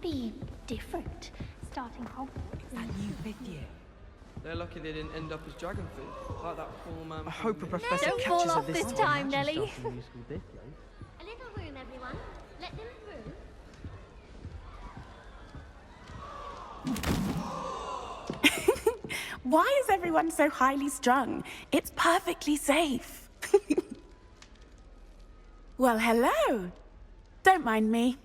be different, starting Hogwarts. That new 5th year. They're lucky they didn't end up as dragon food, like that poor man. I hope a professor Don't catches fall her off this this time. time, Nelly. A little room, everyone. Let them through. Why is everyone so highly strung? It's perfectly safe. Well, hello. Don't mind me.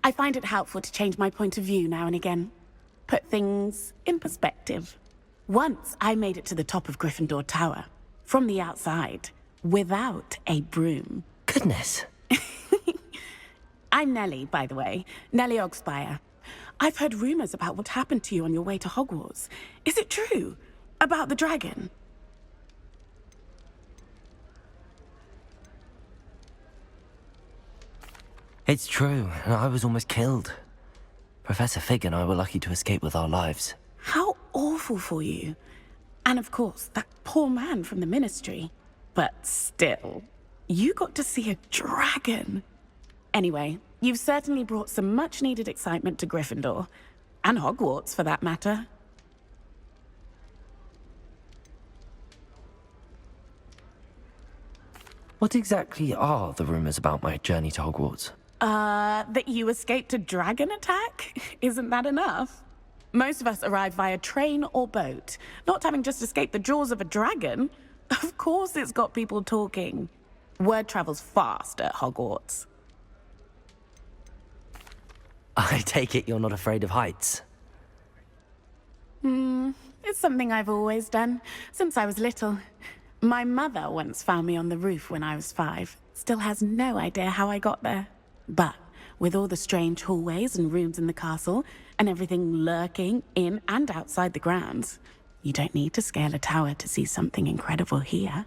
I find it helpful to change my point of view now and again. Put things in perspective. Once I made it to the top of Gryffindor Tower, from the outside, without a broom. Goodness. I'm Nellie, by the way. Nellie Ogspire. I've heard rumors about what happened to you on your way to Hogwarts. Is it true? About the dragon? It's true, and I was almost killed. Professor Fig and I were lucky to escape with our lives. How awful for you. And of course, that poor man from the Ministry. But still, you got to see a dragon. Anyway, you've certainly brought some much-needed excitement to Gryffindor. And Hogwarts, for that matter. What exactly are the rumors about my journey to Hogwarts? That you escaped a dragon attack? Isn't that enough? Most of us arrive via train or boat, not having just escaped the jaws of a dragon. Of course it's got people talking. Word travels fast at Hogwarts. I take it you're not afraid of heights. It's something I've always done, since I was little. My mother once found me on the roof when I was 5. Still has no idea how I got there. But with all the strange hallways and rooms in the castle, and everything lurking in and outside the grounds, you don't need to scale a tower to see something incredible here.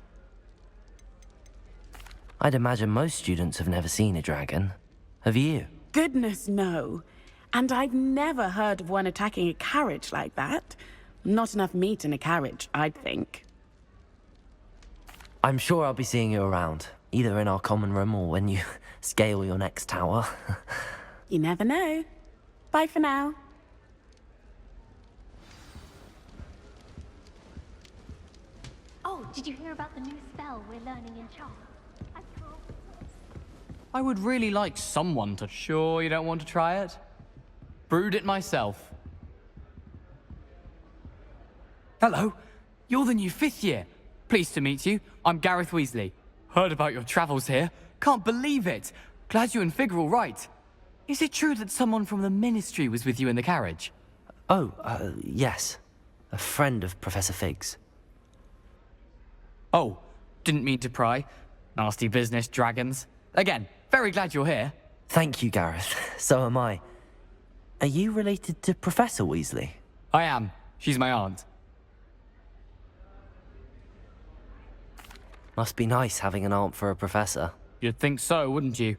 I'd imagine most students have never seen a dragon. Have you? Goodness, no. And I've never heard of one attacking a carriage like that. Not enough meat in a carriage, I'd think. I'm sure I'll be seeing you around, either in our common room or when you scale your next tower. You never know. Bye for now. Oh, did you hear about the new spell we're learning in charm? I can't. I would really like someone to... Sure you don't want to try it? Brewed it myself. Hello, you're the new 5th year. Pleased to meet you. I'm Gareth Weasley. Heard about your travels here. Can't believe it. Glad you and Fig are all right. Is it true that someone from the Ministry was with you in the carriage? Oh, yes. A friend of Professor Fig's. Oh, didn't mean to pry. Nasty business, dragons. Again, very glad you're here. Thank you, Gareth. So am I. Are you related to Professor Weasley? I am. She's my aunt. Must be nice having an aunt for a professor. You'd think so, wouldn't you?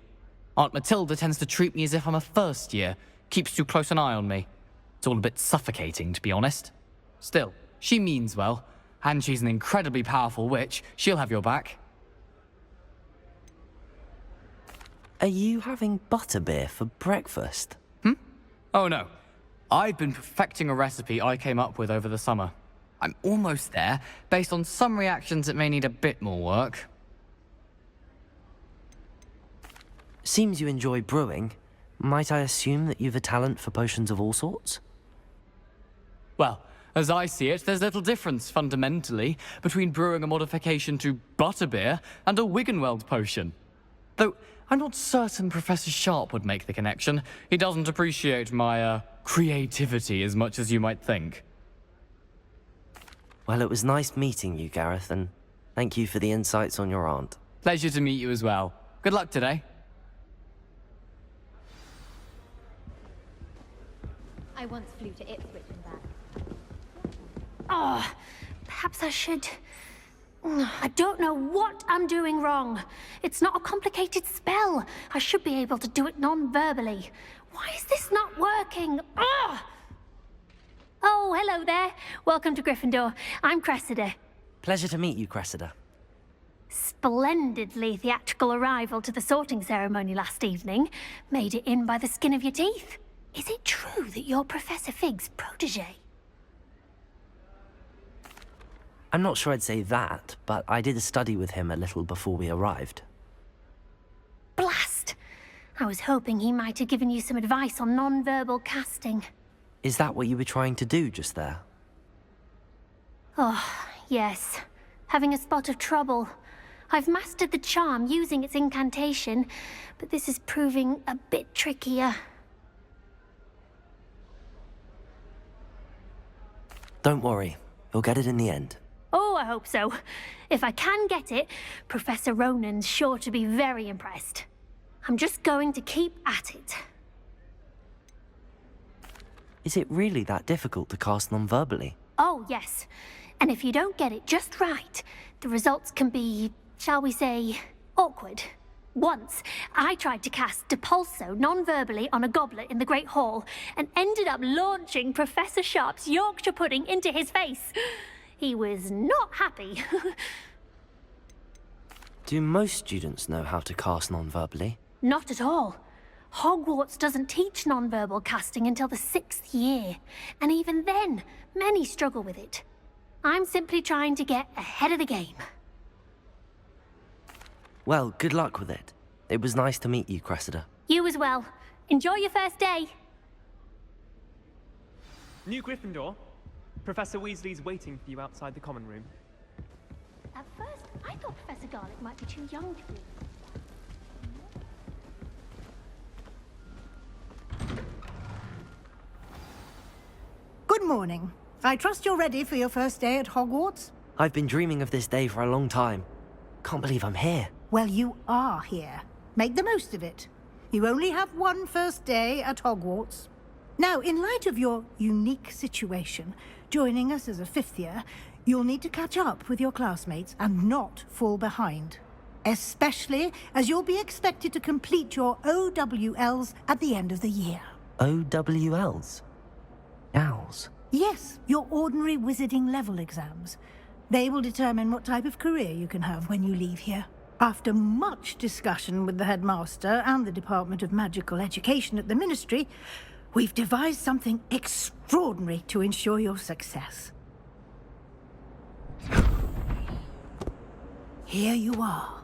Aunt Matilda tends to treat me as if I'm a first year. Keeps too close an eye on me. It's all a bit suffocating, to be honest. Still, she means well. And she's an incredibly powerful witch. She'll have your back. Are you having butterbeer for breakfast? Oh no. I've been perfecting a recipe I came up with over the summer. I'm almost there, based on some reactions that may need a bit more work. Seems you enjoy brewing. Might I assume that you've a talent for potions of all sorts? Well, as I see it, there's little difference, fundamentally, between brewing a modification to butterbeer and a Wiggenweld potion. Though, I'm not certain Professor Sharp would make the connection. He doesn't appreciate my, creativity as much as you might think. Well, it was nice meeting you, Gareth, and thank you for the insights on your aunt. Pleasure to meet you as well. Good luck today. I once flew to Ipswich and back. Oh, perhaps I should... I don't know what I'm doing wrong. It's not a complicated spell. I should be able to do it non-verbally. Why is this not working? Ah! Oh, hello there. Welcome to Gryffindor. I'm Cressida. Pleasure to meet you, Cressida. Splendidly theatrical arrival to the sorting ceremony last evening. Made it in by the skin of your teeth. Is it true that you're Professor Fig's protege? I'm not sure I'd say that, but I did study with him a little before we arrived. Blast! I was hoping he might have given you some advice on non-verbal casting. Is that what you were trying to do just there? Oh, yes. Having a spot of trouble. I've mastered the charm using its incantation, but this is proving a bit trickier. Don't worry, you'll get it in the end. Oh, I hope so. If I can get it, Professor Ronan's sure to be very impressed. I'm just going to keep at it. Is it really that difficult to cast non-verbally? Oh, yes. And if you don't get it just right, the results can be, shall we say, awkward. Once, I tried to cast Depulso non-verbally on a goblet in the Great Hall and ended up launching Professor Sharp's Yorkshire pudding into his face. He was not happy. Do most students know how to cast non-verbally? Not at all. Hogwarts doesn't teach non-verbal casting until the 6th year, and even then, many struggle with it. I'm simply trying to get ahead of the game. Well, good luck with it. It was nice to meet you, Cressida. You as well. Enjoy your first day. New Gryffindor. Professor Weasley's waiting for you outside the common room. At first, I thought Professor Garlick might be too young to be. Good morning. I trust you're ready for your first day at Hogwarts? I've been dreaming of this day for a long time. Can't believe I'm here. Well, you are here. Make the most of it. You only have one first day at Hogwarts. Now, in light of your unique situation, joining us as a 5th year, you'll need to catch up with your classmates and not fall behind. Especially as you'll be expected to complete your OWLs at the end of the year. OWLs? Owls? Yes, your ordinary wizarding level exams. They will determine what type of career you can have when you leave here. After much discussion with the headmaster and the Department of Magical Education at the Ministry, we've devised something extraordinary to ensure your success. Here you are.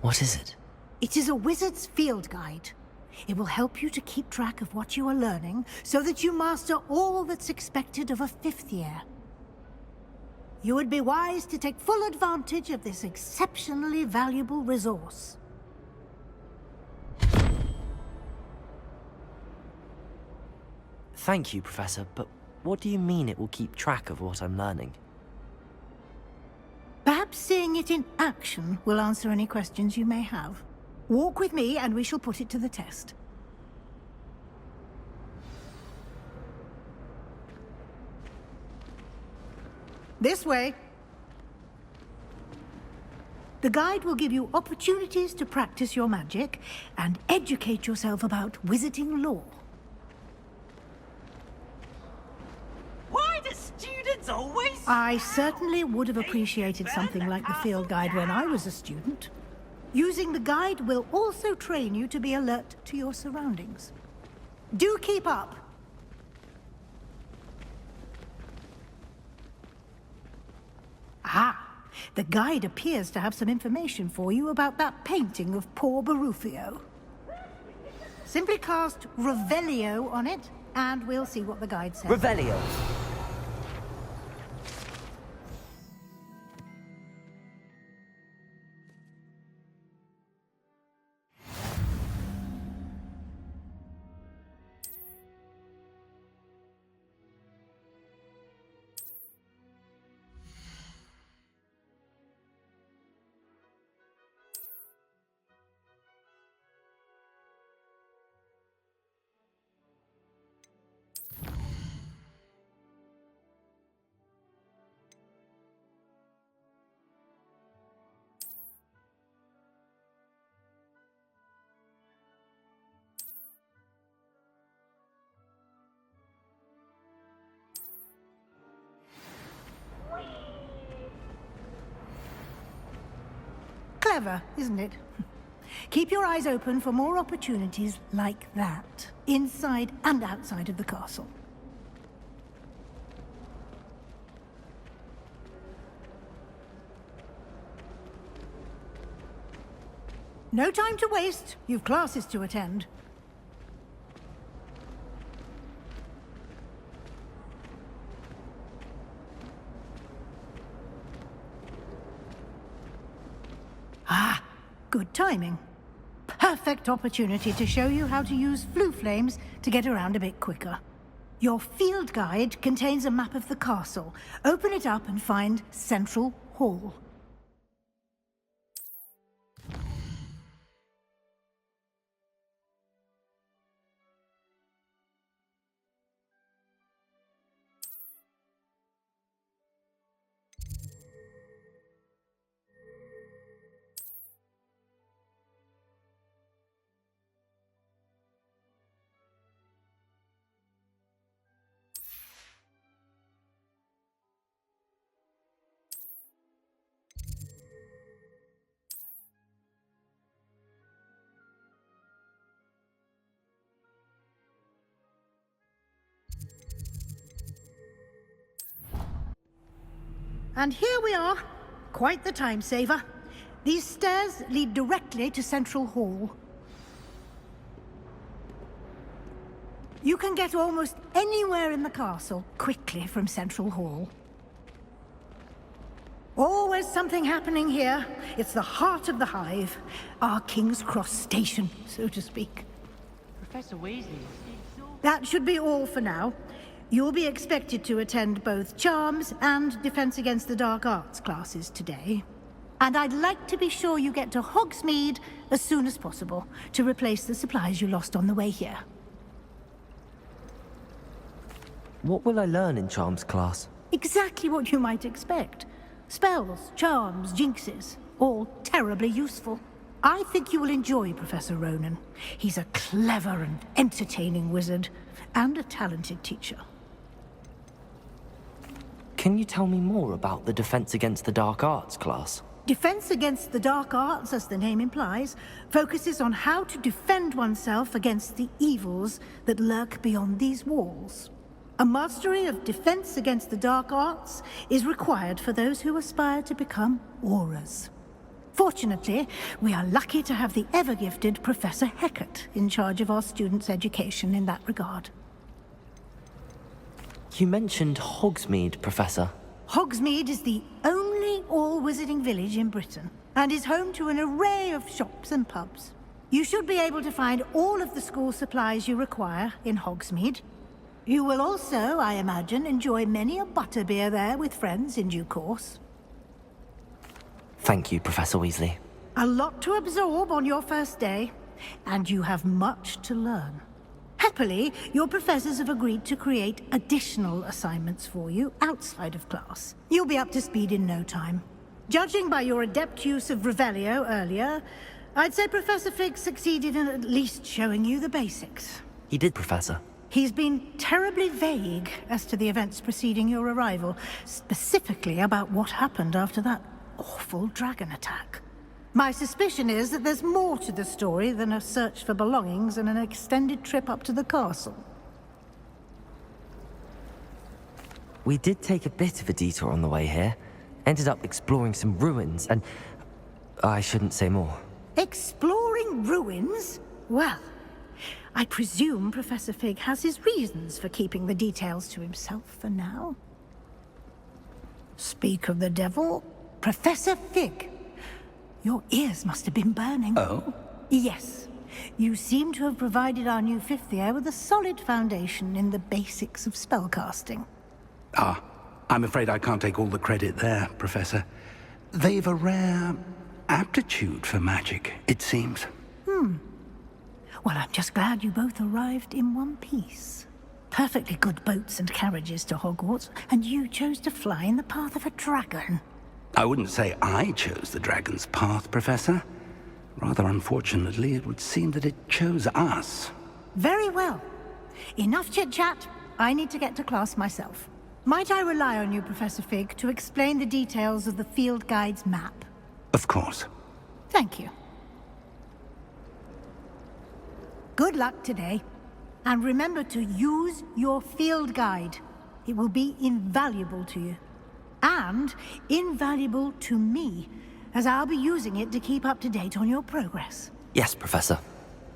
What is it? It is a wizard's field guide. It will help you to keep track of what you are learning so that you master all that's expected of a 5th year. You would be wise to take full advantage of this exceptionally valuable resource. Thank you, Professor, but what do you mean it will keep track of what I'm learning? Perhaps seeing it in action will answer any questions you may have. Walk with me and we shall put it to the test. This way. The guide will give you opportunities to practice your magic and educate yourself about wizarding lore. Why do students always... I certainly would have appreciated something like the field guide when I was a student. Using the guide will also train you to be alert to your surroundings. Do keep up! Ah, the guide appears to have some information for you about that painting of poor Barufio. Simply cast Revelio on it, and we'll see what the guide says. Revelio! Clever, isn't it? Keep your eyes open for more opportunities like that, inside and outside of the castle. No time to waste. You've classes to attend. Ah, good timing. Perfect opportunity to show you how to use flue flames to get around a bit quicker. Your field guide contains a map of the castle. Open it up and find Central Hall. And here we are. Quite the time saver. These stairs lead directly to Central Hall. You can get almost anywhere in the castle quickly from Central Hall. Always something happening here. It's the heart of the hive. Our King's Cross station, so to speak. Professor Weasley. That should be all for now. You'll be expected to attend both Charms and Defense Against the Dark Arts classes today. And I'd like to be sure you get to Hogsmeade as soon as possible to replace the supplies you lost on the way here. What will I learn in Charms class? Exactly what you might expect. Spells, charms, jinxes, all terribly useful. I think you will enjoy Professor Ronan. He's a clever and entertaining wizard, and a talented teacher. Can you tell me more about the Defense Against the Dark Arts class? Defense Against the Dark Arts, as the name implies, focuses on how to defend oneself against the evils that lurk beyond these walls. A mastery of Defense Against the Dark Arts is required for those who aspire to become Aurors. Fortunately, we are lucky to have the ever-gifted Professor Hecat in charge of our students' education in that regard. You mentioned Hogsmeade, Professor. Hogsmeade is the only all-wizarding village in Britain, and is home to an array of shops and pubs. You should be able to find all of the school supplies you require in Hogsmeade. You will also, I imagine, enjoy many a butterbeer there with friends in due course. Thank you, Professor Weasley. A lot to absorb on your first day, and you have much to learn. Happily, your professors have agreed to create additional assignments for you outside of class. You'll be up to speed in no time. Judging by your adept use of Revelio earlier, I'd say Professor Fig succeeded in at least showing you the basics. He did, Professor. He's been terribly vague as to the events preceding your arrival, specifically about what happened after that awful dragon attack. My suspicion is that there's more to the story than a search for belongings and an extended trip up to the castle. We did take a bit of a detour on the way here. Ended up exploring some ruins, and I shouldn't say more. Exploring ruins? Well, I presume Professor Fig has his reasons for keeping the details to himself for now. Speak of the devil, Professor Fig. Your ears must have been burning. Oh? Yes. You seem to have provided our new fifth year with a solid foundation in the basics of spellcasting. Ah, I'm afraid I can't take all the credit there, Professor. They've a rare aptitude for magic, it seems. Well, I'm just glad you both arrived in one piece. Perfectly good boats and carriages to Hogwarts, and you chose to fly in the path of a dragon. I wouldn't say I chose the dragon's path, Professor. Rather unfortunately, it would seem that it chose us. Very well. Enough chit-chat. I need to get to class myself. Might I rely on you, Professor Fig, to explain the details of the field guide's map? Of course. Thank you. Good luck today. And remember to use your field guide. It will be invaluable to you. And invaluable to me, as I'll be using it to keep up to date on your progress. Yes, Professor.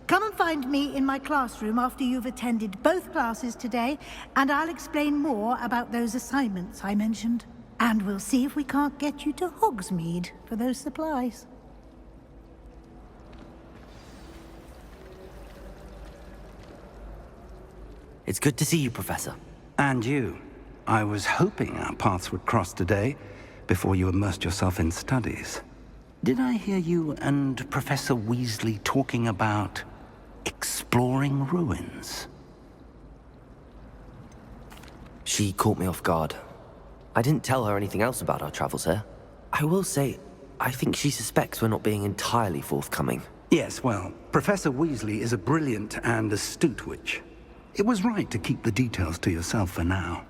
Come and find me in my classroom after you've attended both classes today, and I'll explain more about those assignments I mentioned. And we'll see if we can't get you to Hogsmeade for those supplies. It's good to see you, Professor. And you. I was hoping our paths would cross today, before you immersed yourself in studies. Did I hear you and Professor Weasley talking about exploring ruins? She caught me off guard. I didn't tell her anything else about our travels here. I will say, I think she suspects we're not being entirely forthcoming. Yes, well, Professor Weasley is a brilliant and astute witch. It was right to keep the details to yourself for now.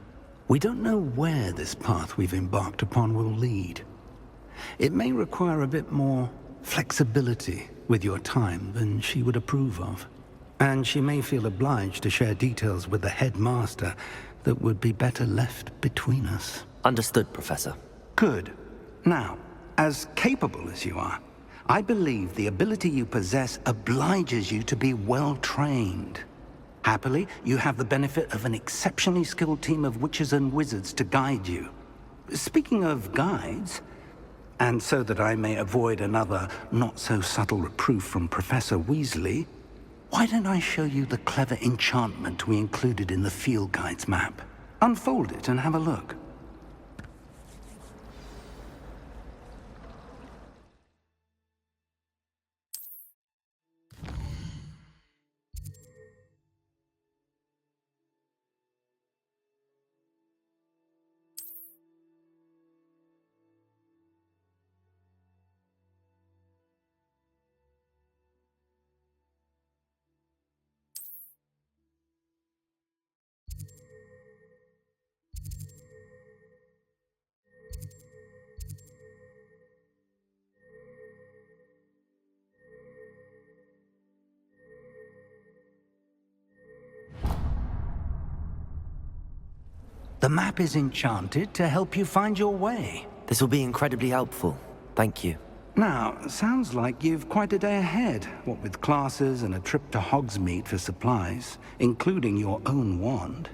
We don't know where this path we've embarked upon will lead. It may require a bit more flexibility with your time than she would approve of. And she may feel obliged to share details with the headmaster that would be better left between us. Understood, Professor. Good. Now, as capable as you are, I believe the ability you possess obliges you to be well-trained. Happily, you have the benefit of an exceptionally skilled team of witches and wizards to guide you. Speaking of guides, and so that I may avoid another not-so-subtle reproof from Professor Weasley, why don't I show you the clever enchantment we included in the field guide's map? Unfold it and have a look. The map is enchanted to help you find your way. This will be incredibly helpful. Thank you. Now, sounds like you've quite a day ahead, what with classes and a trip to Hogsmeade for supplies, including your own wand.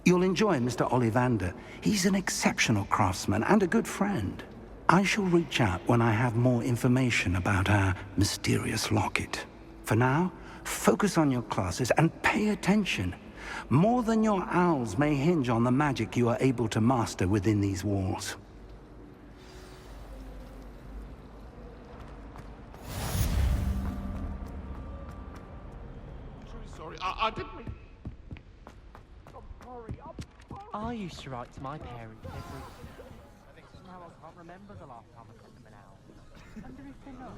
You'll enjoy Mr. Ollivander. He's an exceptional craftsman and a good friend. I shall reach out when I have more information about our mysterious locket. For now, focus on your classes and pay attention. More than your owls may hinge on the magic you are able to master within these walls. Sorry, I didn't mean... I used to write to my parents every... Somehow I can't remember the last time I sent them an owl. Wonder if they know.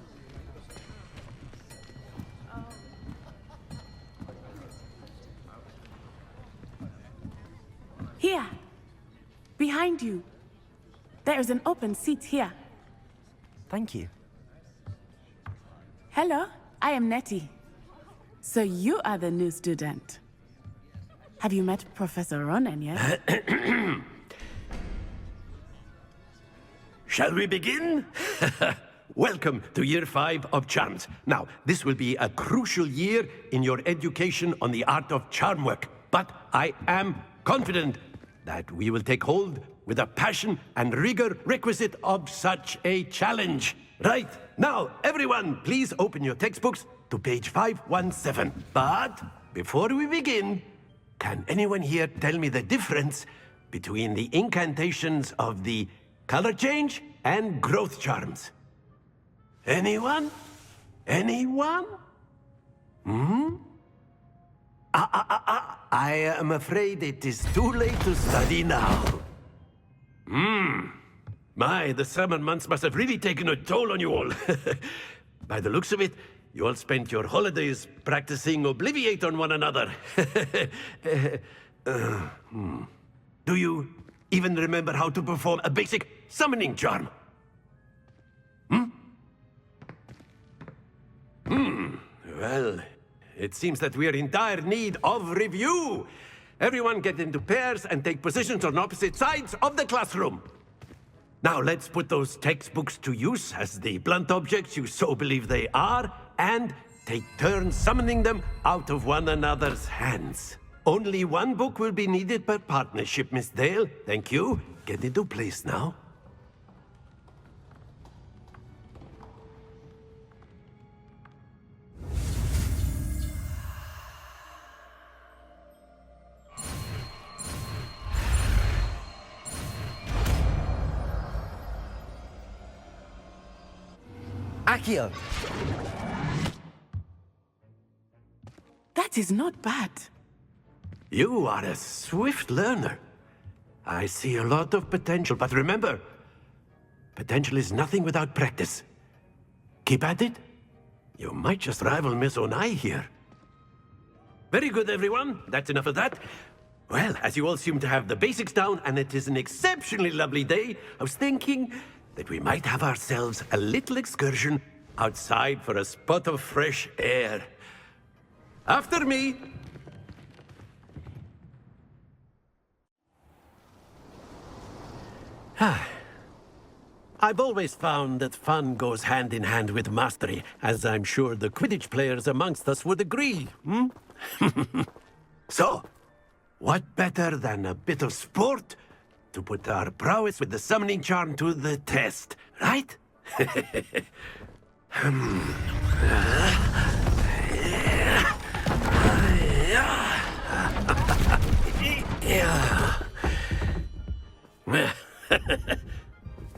Here. Behind you. There is an open seat here. Thank you. Hello, I am Nettie. So you are the new student. Have you met Professor Ronan yet? Shall we begin? Welcome to Year 5 of Charms. Now, this will be a crucial year in your education on the art of charm work. But I am confident that we will take hold with the passion and rigor requisite of such a challenge. Right, now, everyone, please open your textbooks to page 517. But before we begin, can anyone here tell me the difference between the incantations of the color change and growth charms? Anyone? Anyone? I am afraid it is too late to study now. My, the summer months must have really taken a toll on you all. By the looks of it, you all spent your holidays practicing Obliviate on one another. Do you even remember how to perform a basic summoning charm? Well, it seems that we are in dire need of review. Everyone get into pairs and take positions on opposite sides of the classroom. Now let's put those textbooks to use as the blunt objects you so believe they are, and take turns summoning them out of one another's hands. Only one book will be needed per partnership, Miss Dale. Thank you. Get into place now. Accio! That is not bad. You are a swift learner. I see a lot of potential, but remember, potential is nothing without practice. Keep at it. You might just rival Miss Onai here. Very good, everyone. That's enough of that. Well, as you all seem to have the basics down, and it is an exceptionally lovely day, I was thinking that we might have ourselves a little excursion outside for a spot of fresh air. After me! I've always found that fun goes hand in hand with mastery, as I'm sure the Quidditch players amongst us would agree, hmm? So, what better than a bit of sport to put our prowess with the summoning charm to the test, right?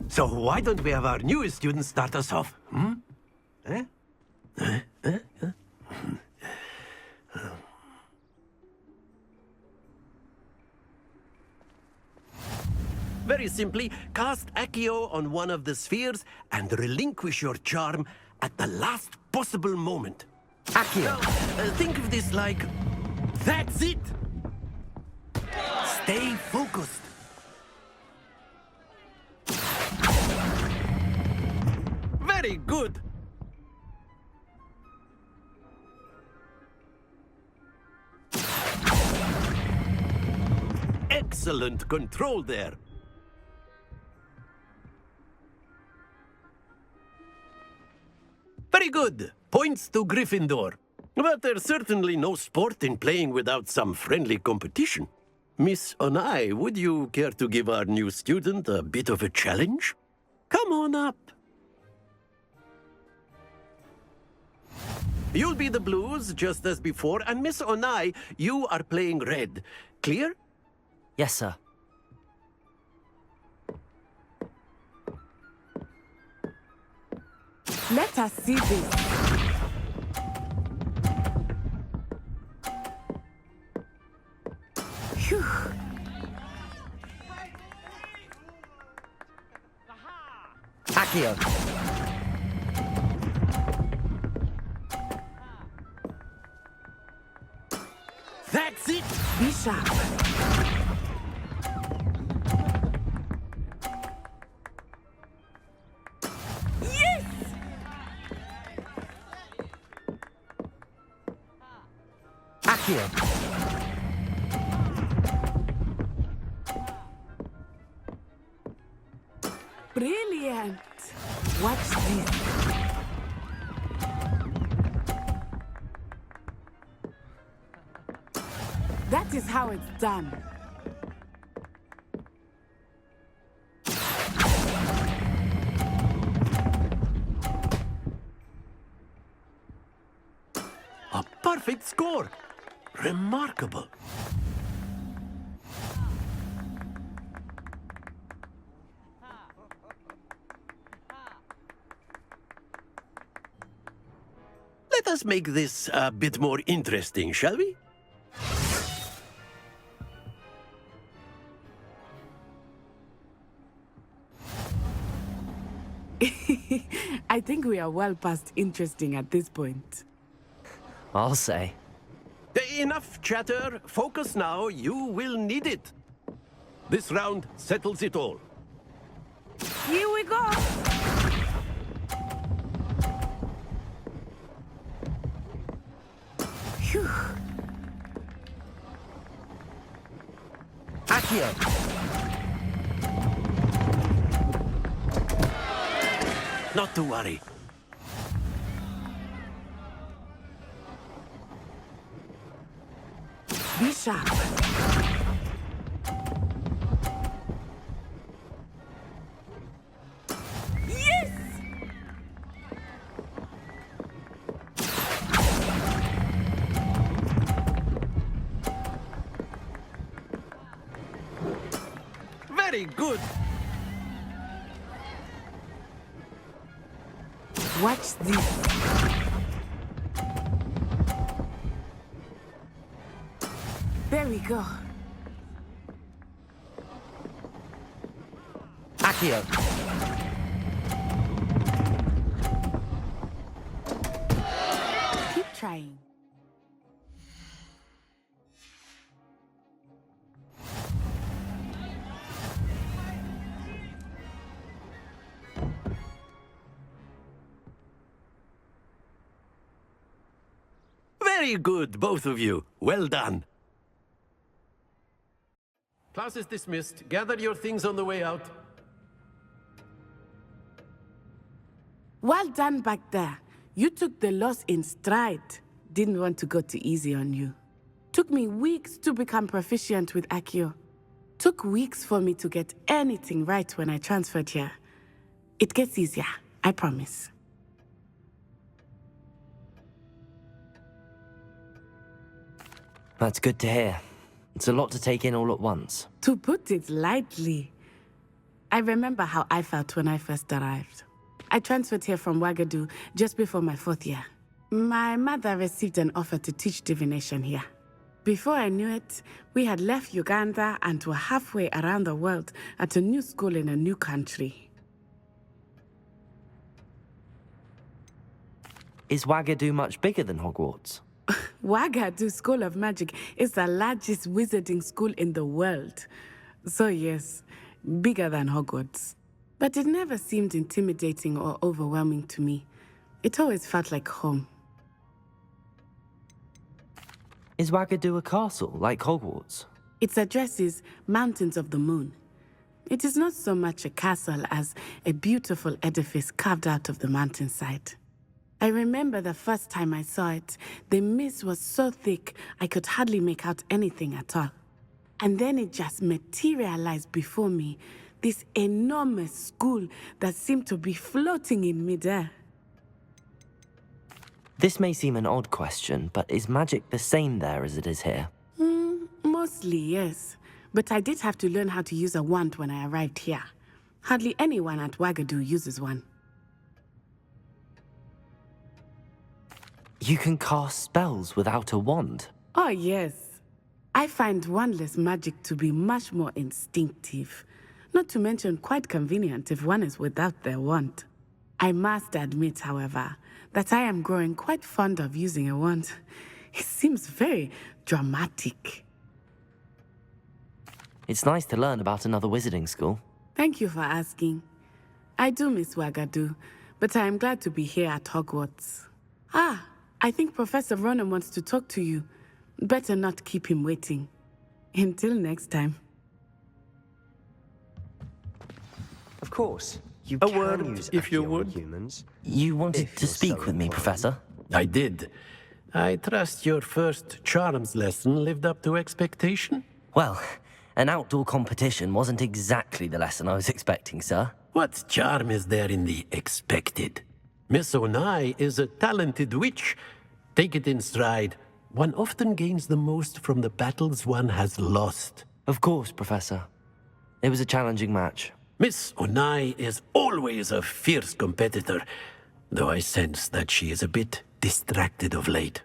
So why don't we have our newest student start us off, hmm? Very simply, cast Accio on one of the spheres and relinquish your charm at the last possible moment. Accio! Now, think of this like... That's it! Stay focused. Very good! Excellent control there. Very good. Points to Gryffindor. But there's certainly no sport in playing without some friendly competition. Miss Onai, would you care to give our new student a bit of a challenge? Come on up. You'll be the blues, just as before, and Miss Onai, you are playing red. Clear? Yes, sir. Let us see this. Phew. Accio! That's it! Be sharp. Yes! Accio! Brilliant! Watch this. That is how it's done. A perfect score! Remarkable. Let us make this a bit more interesting, shall we? I think we are well past interesting at this point. I'll say. Enough chatter. Focus now. You will need it. This round settles it all. Here we go! Phew. Accio! Not to worry. Be sharp. Yes! Very good. Watch this. There we go. Accio! Keep trying. Very good, both of you. Well done. Class is dismissed. Gather your things on the way out. Well done back there. You took the loss in stride. Didn't want to go too easy on you. Took me weeks to become proficient with Accio. Took weeks for me to get anything right when I transferred here. It gets easier, I promise. That's good to hear. It's a lot to take in all at once. To put it lightly, I remember how I felt when I first arrived. I transferred here from Wagadu just before my 4th year. My mother received an offer to teach divination here. Before I knew it, we had left Uganda and were halfway around the world at a new school in a new country. Is Wagadu much bigger than Hogwarts? Wagadu School of Magic is the largest wizarding school in the world. So yes, bigger than Hogwarts. But it never seemed intimidating or overwhelming to me. It always felt like home. Is Wagadu a castle, like Hogwarts? Its address is Mountains of the Moon. It is not so much a castle as a beautiful edifice carved out of the mountainside. I remember the first time I saw it, the mist was so thick I could hardly make out anything at all. And then it just materialized before me, this enormous school that seemed to be floating in midair. This may seem an odd question, but is magic the same there as it is here? Mostly, yes. But I did have to learn how to use a wand when I arrived here. Hardly anyone at Wagadu uses one. You can cast spells without a wand? Oh, yes. I find wandless magic to be much more instinctive. Not to mention quite convenient if one is without their wand. I must admit, however, that I am growing quite fond of using a wand. It seems very dramatic. It's nice to learn about another wizarding school. Thank you for asking. I do miss Wagadu, but I am glad to be here at Hogwarts. I think Professor Ronan wants to talk to you. Better not keep him waiting. Until next time. Of course. You A can word, use if you Accio on would. humans. You wanted If to you're speak so with me, inclined. Professor? I did. I trust your first charms lesson lived up to expectation? Well, an outdoor competition wasn't exactly the lesson I was expecting, sir. What charm is there in the expected? Miss Onai is a talented witch. Take it in stride. One often gains the most from the battles one has lost. Of course, Professor. It was a challenging match. Miss Onai is always a fierce competitor, though I sense that she is a bit distracted of late.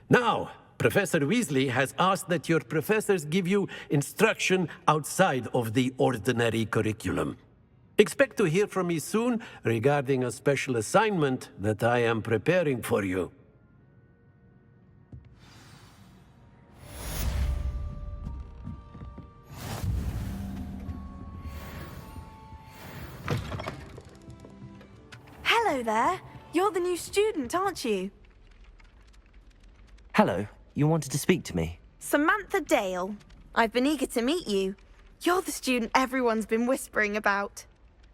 Now, Professor Weasley has asked that your professors give you instruction outside of the ordinary curriculum. Expect to hear from me soon regarding a special assignment that I am preparing for you. Hello there. You're the new student, aren't you? Hello, you wanted to speak to me? Samantha Dale. I've been eager to meet you. You're the student everyone's been whispering about.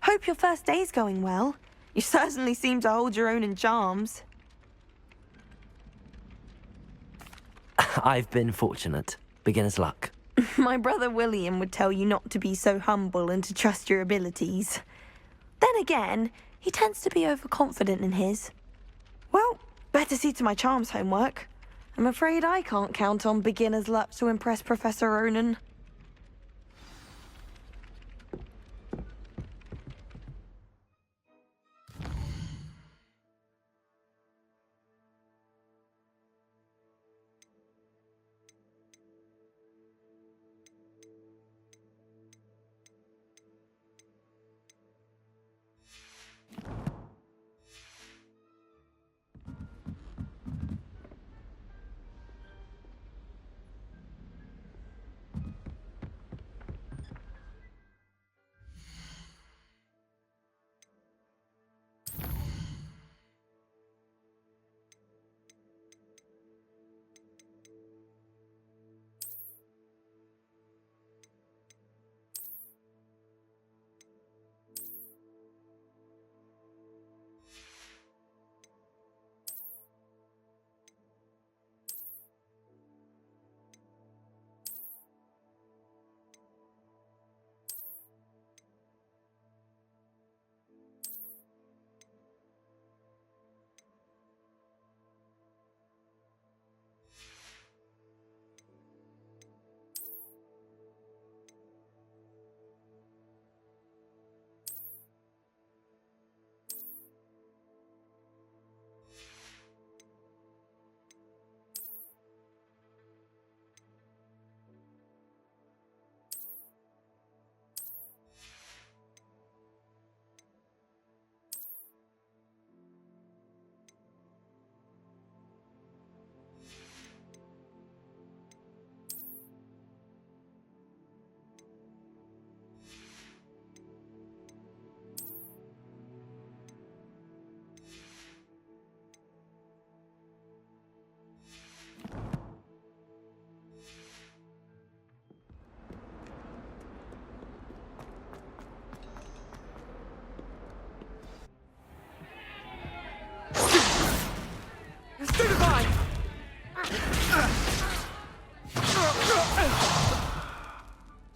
Hope your first day's going well. You certainly seem to hold your own in charms. I've been fortunate. Beginner's luck. My brother William would tell you not to be so humble and to trust your abilities. Then again, he tends to be overconfident in his. Well, better see to my charms homework. I'm afraid I can't count on beginner's luck to impress Professor Ronan.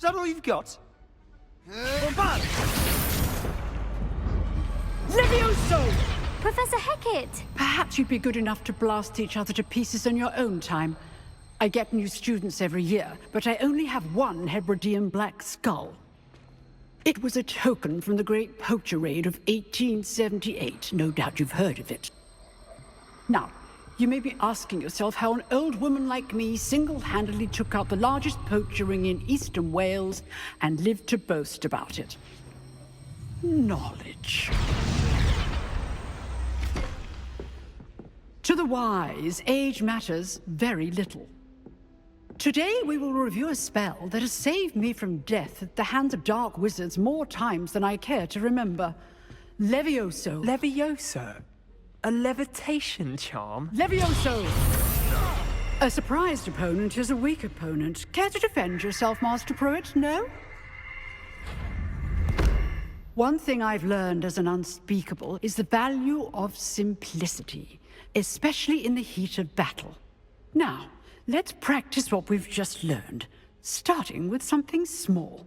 Is that all you've got? Bombard! Levioso! Professor Hecat! Perhaps you'd be good enough to blast each other to pieces in your own time. I get new students every year, but I only have one Hebridean black skull. It was a token from the Great Poacher Raid of 1878. No doubt you've heard of it. Now, you may be asking yourself how an old woman like me single-handedly took out the largest poacher ring in eastern Wales and lived to boast about it. Knowledge. To the wise, age matters very little. Today we will review a spell that has saved me from death at the hands of dark wizards more times than I care to remember. Levioso. Levioso? A levitation charm? Levioso! A surprised opponent is a weak opponent. Care to defend yourself, Master Pruitt? No? One thing I've learned as an unspeakable is the value of simplicity, especially in the heat of battle. Now, let's practice what we've just learned, starting with something small.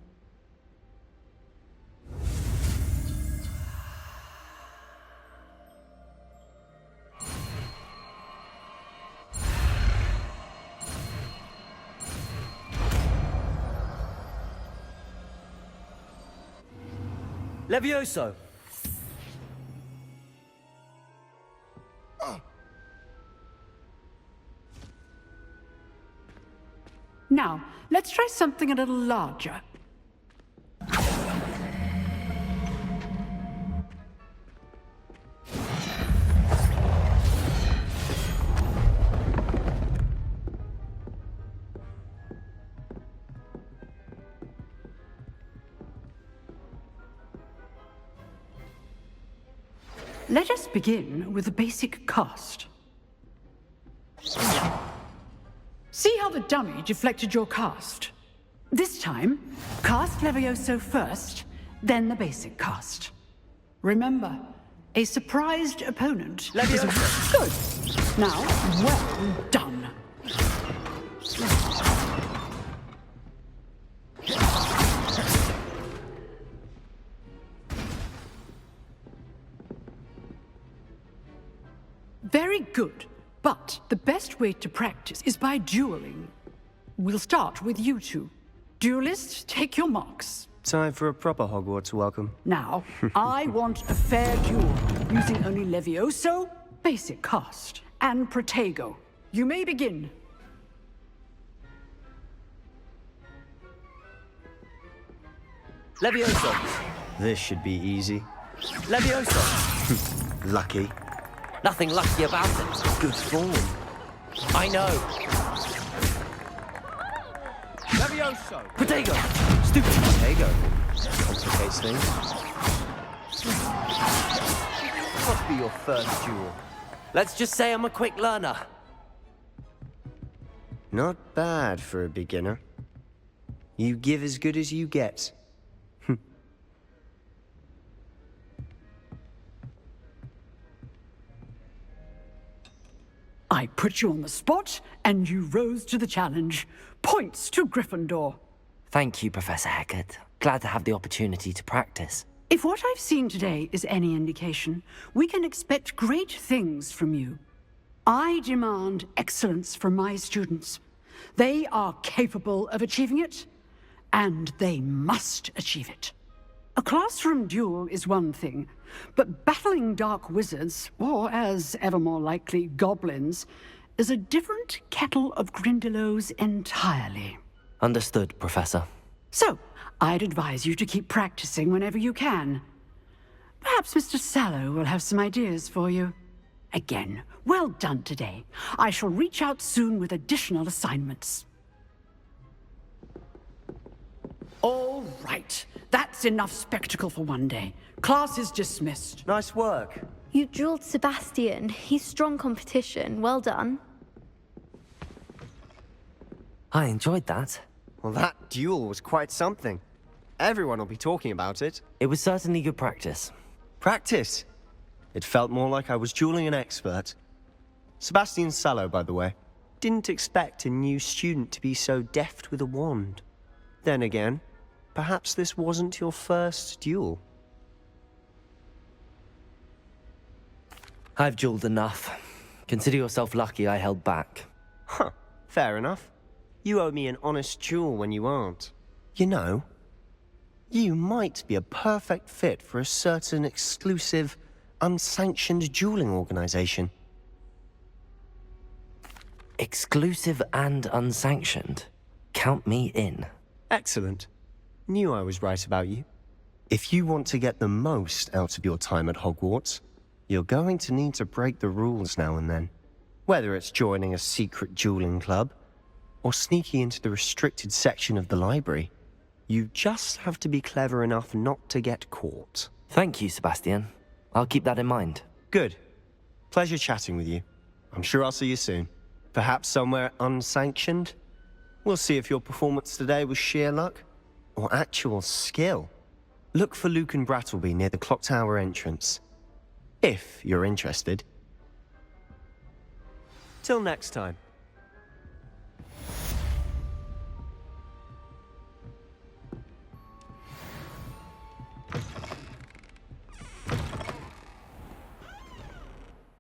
Levioso! Now, let's try something a little larger. Let us begin with the basic cast. See how the dummy deflected your cast? This time, cast Levioso first, then the basic cast. Remember, a surprised opponent is a... Good. Now, well done. Very good. But the best way to practice is by dueling. We'll start with you two. Duelists, take your marks. Time for a proper Hogwarts welcome. Now, I want a fair duel, using only Levioso, basic cast, and Protego. You may begin. Levioso. This should be easy. Levioso! Lucky. Nothing lucky about it. Good form. I know. Levioso! Protego! Stupid Protego. Complicates things. Must be your first duel. Let's just say I'm a quick learner. Not bad for a beginner. You give as good as you get. I put you on the spot, and you rose to the challenge. Points to Gryffindor. Thank you, Professor Hecat. Glad to have the opportunity to practice. If what I've seen today is any indication, we can expect great things from you. I demand excellence from my students. They are capable of achieving it, and they must achieve it. A classroom duel is one thing, but battling dark wizards, or as ever more likely, goblins, is a different kettle of Grindylows entirely. Understood, Professor. So, I'd advise you to keep practicing whenever you can. Perhaps Mr. Sallow will have some ideas for you. Again, well done today. I shall reach out soon with additional assignments. All right. That's enough spectacle for one day. Class is dismissed. Nice work. You drilled Sebastian. He's strong competition. Well done. I enjoyed that. Well, that duel was quite something. Everyone will be talking about it. It was certainly good practice. Practice? It felt more like I was dueling an expert. Sebastian Sallow, by the way. Didn't expect a new student to be so deft with a wand. Then again, perhaps this wasn't your first duel. I've dueled enough. Consider yourself lucky I held back. Huh, fair enough. You owe me an honest duel when you aren't. You know, you might be a perfect fit for a certain exclusive, unsanctioned dueling organization. Exclusive and unsanctioned? Count me in. Excellent. Knew I was right about you. If you want to get the most out of your time at Hogwarts, you're going to need to break the rules now and then. Whether it's joining a secret dueling club, or sneaking into the restricted section of the library, you just have to be clever enough not to get caught. Thank you, Sebastian. I'll keep that in mind. Good. Pleasure chatting with you. I'm sure I'll see you soon. Perhaps somewhere unsanctioned? We'll see if your performance today was sheer luck, or actual skill. Look for Luke and Brattleby near the clock tower entrance. If you're interested. Till next time.